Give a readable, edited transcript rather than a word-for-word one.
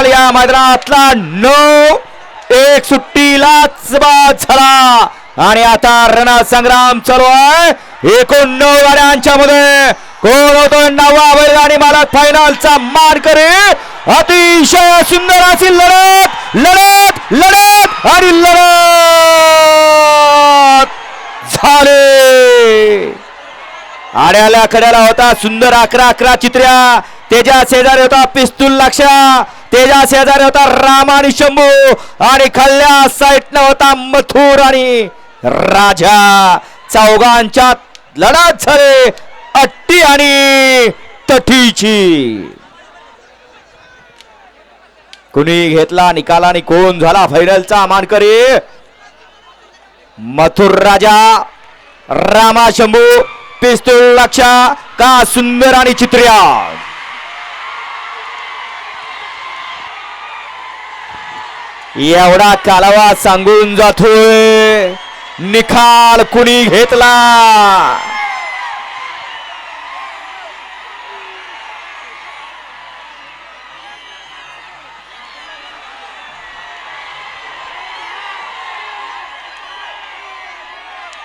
निकाल या मैदानातला 9-1 सुट्टीलाच बाद झाला आणि आता रणसंग्राम चालू आहे 9 गाड्यांच्या मध्ये कोण होतोय 9वा बैलगाडी मालक फायनलचा मानकरी अतिशय सुंदर अशी लढत लढत लढत आणि लढत झाले आड्याला कड्याला होता सुंदर 11 चित्र्या तेजा शेजारी होता पिस्तूल लक्षा तेजा शेजारी होता राम आणि शंभू आणि खाल्ल्या साईडनं होता मथुर आणि राजा चौघांच्या लढत झाले अट्टी आणि तटीची कुणी घेतला निकाल आणि कोण झाला फायनलचा मानकरी मथुर राजा रामा शंभू पिस्तूल लक्षा का सुंदर आणि चित्र्या एवढा कालावा सांगून जातोय निकाल कुणी घेतला